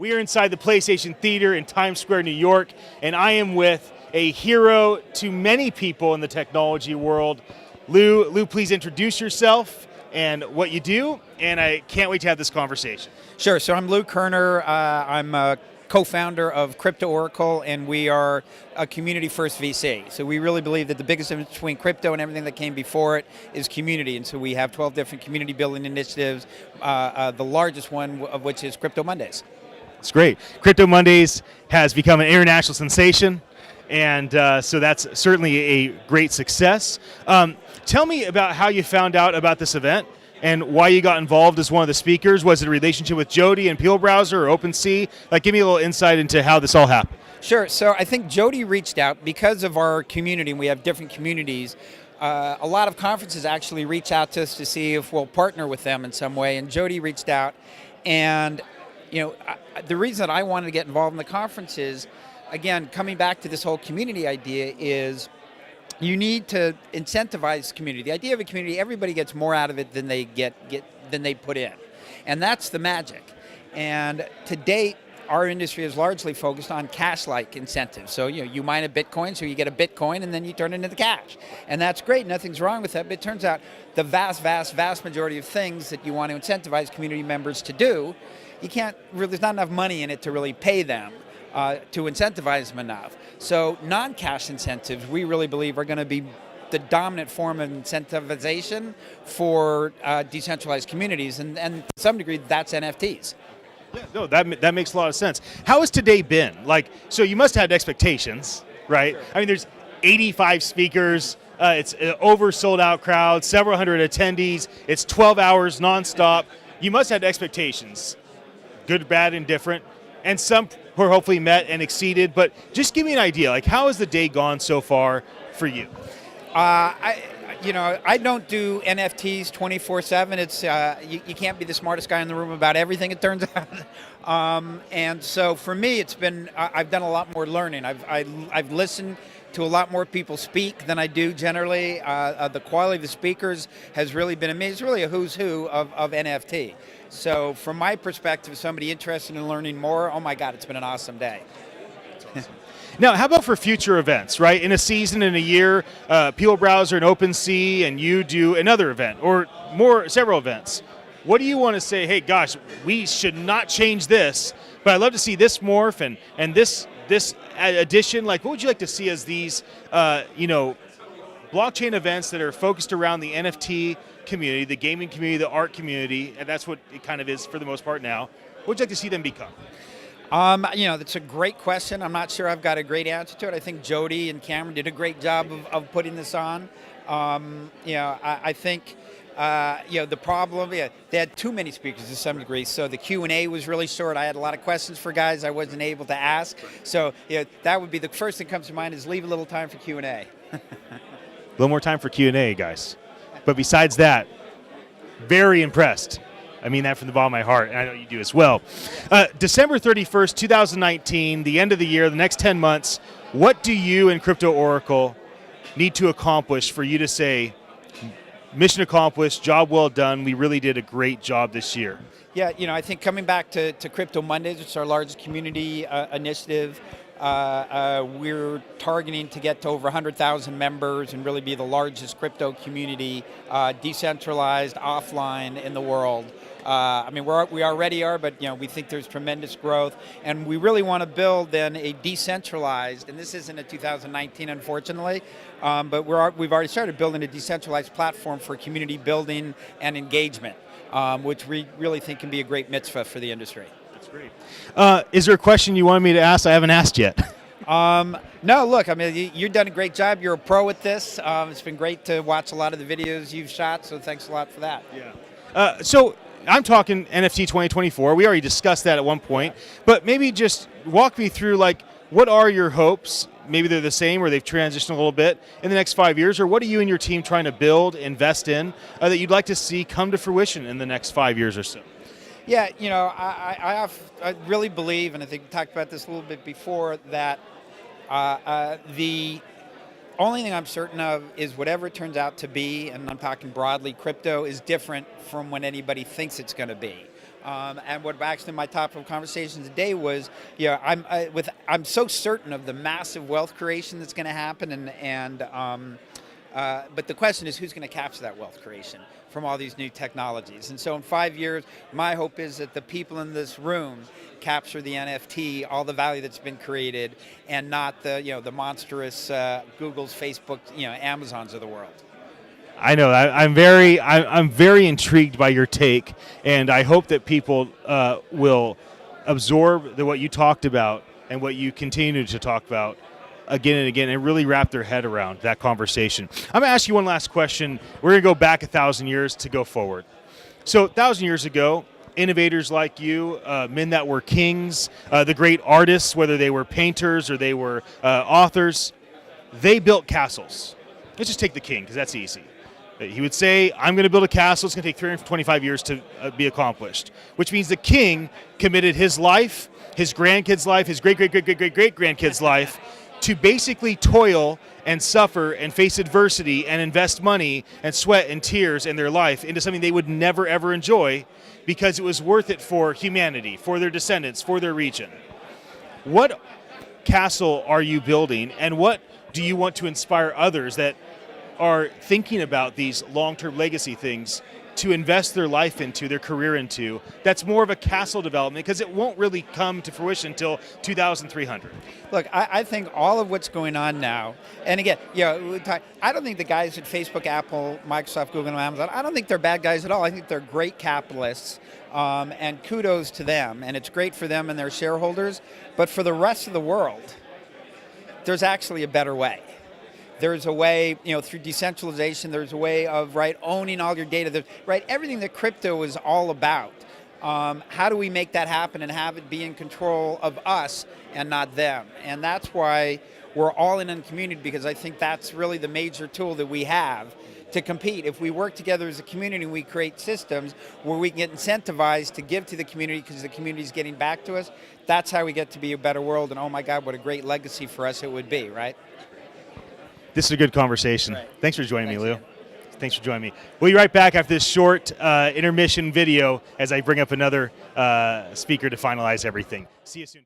We are inside the PlayStation Theater in Times Square, New York, and I am with a hero to many people in the technology world. Lou, please introduce yourself and what you do, and I can't wait to have this conversation. Sure, so I'm Lou Kerner. I'm a co-founder of Crypto Oracle, and we are a community-first VC. So we really believe that the biggest difference between crypto and everything that came before it is community, and so we have 12 different community building initiatives, the largest one of which is Crypto Mondays. It's great. Crypto Mondays has become an international sensation, and so that's certainly a great success. Tell me about how you found out about this event and why you got involved as one of the speakers. Was it a relationship with Jody and Peel Browser or OpenSea? Give me a little insight into how this all happened. Sure. So I think Jody reached out because of our community, and we have different communities. A lot of conferences actually reach out to us to see if we'll partner with them in some way, and Jody reached out. And the reason that I wanted to get involved in the conference is, again, coming back to this whole community idea is you need to incentivize community. The idea of a community, everybody gets more out of it than they than they put in. And that's the magic. And to date, our industry is largely focused on cash-like incentives. So you mine a Bitcoin, so you get a Bitcoin, and then you turn it into cash. And that's great, nothing's wrong with that, but it turns out the vast majority of things that you want to incentivize community members to do, there's not enough money in it to really pay them, to incentivize them enough. So non-cash incentives, we really believe, are going to be the dominant form of incentivization for decentralized communities, and to some degree, that's NFTs. Yeah, no, that makes a lot of sense. How has today been? So you must have had expectations, right? Sure. I mean, there's 85 speakers. It's an oversold out crowd, several hundred attendees. It's 12 hours nonstop. You must have had expectations, good, bad, and different, and some were hopefully met and exceeded. But just give me an idea. How has the day gone so far for you? I don't do NFTs 24/7. It's you can't be the smartest guy in the room about everything, it turns out. And so for me, it's been I've done a lot more learning. I've listened to a lot more people speak than I do generally. The quality of the speakers has really been amazing. It's really a who's who of NFT. So from my perspective, somebody interested in learning more, oh my God, it's been an awesome day. Now, how about for future events, right? In a season, in a year, Peel Browser and OpenSea and you do another event or several events. What do you want to say, hey, gosh, we should not change this, but I'd love to see this morph and this addition. What would you like to see as these, blockchain events that are focused around the NFT community, the gaming community, the art community, and that's what it kind of is for the most part now. What would you like to see them become? That's a great question. I'm not sure I've got a great answer to it. I think Jody and Cameron did a great job of putting this on. I think, the problem, they had too many speakers to some degree, so the Q&A was really short. I had a lot of questions for guys I wasn't able to ask. So, that would be the first thing that comes to mind is leave a little time for Q&A. A little more time for Q&A, guys. But besides that, very impressed. I mean that from the bottom of my heart, and I know you do as well. December 31st, 2019, the end of the year, the next 10 months, what do you and Crypto Oracle need to accomplish for you to say, mission accomplished, job well done, we really did a great job this year? Yeah, I think coming back to Crypto Mondays, which is our largest community initiative, we're targeting to get to over 100,000 members and really be the largest crypto community, decentralized, offline in the world. We already are, but we think there's tremendous growth, and we really want to build then a decentralized, and this isn't a 2019 unfortunately, but we've already started building a decentralized platform for community building and engagement, which we really think can be a great mitzvah for the industry. That's great. Is there a question you wanted me to ask I haven't asked yet? No, look, you've done a great job. You're a pro at this. It's been great to watch a lot of the videos you've shot, so thanks a lot for that. Yeah. So I'm talking NFT 2024. We already discussed that at one point, but maybe just walk me through, what are your hopes? Maybe they're the same or they've transitioned a little bit in the next 5 years, or what are you and your team trying to build, invest in, that you'd like to see come to fruition in the next 5 years or so? Yeah, I really believe, and I think we talked about this a little bit before, that the only thing I'm certain of is whatever it turns out to be, and I'm talking broadly, crypto is different from what anybody thinks it's going to be. And what actually my topic of conversation today was, I'm so certain of the massive wealth creation that's going to happen, but the question is who's going to capture that wealth creation from all these new technologies. And so in 5 years, my hope is that the people in this room capture the NFT, all the value that's been created, and not the monstrous Googles, Facebook, Amazons of the world. I know. I'm very intrigued by your take, and I hope that people will absorb what you talked about and what you continue to talk about again and again, and really wrap their head around that conversation. I'm going to ask you one last question. We're going to go back 1,000 years to go forward. So 1,000 years ago, innovators like you, men that were kings, the great artists, whether they were painters or they were authors, they built castles. Let's just take the king, because that's easy. He would say, I'm going to build a castle. It's going to take 325 years to be accomplished, which means the king committed his life, his grandkids' life, his great-great-great-great-great-grandkids' life to basically toil and suffer and face adversity and invest money and sweat and tears in their life into something they would never, ever enjoy because it was worth it for humanity, for their descendants, for their region. What castle are you building, and what do you want to inspire others that are thinking about these long-term legacy things to invest their life into, their career into, that's more of a castle development, because it won't really come to fruition until 2300? Look, I think all of what's going on now, and again, I don't think the guys at Facebook, Apple, Microsoft, Google, and Amazon, I don't think they're bad guys at all. I think they're great capitalists, and kudos to them, and it's great for them and their shareholders, but for the rest of the world, there's actually a better way. There's a way, through decentralization, there's a way of, owning all your data, everything that crypto is all about. How do we make that happen and have it be in control of us and not them? And that's why we're all in a community, because I think that's really the major tool that we have to compete. If we work together as a community, we create systems where we can get incentivized to give to the community because the community is getting back to us. That's how we get to be a better world, and oh my God, what a great legacy for us it would be, right? This is a good conversation. Right. Thanks for joining me, Lou. Man. Thanks for joining me. We'll be right back after this short intermission video as I bring up another speaker to finalize everything. See you soon.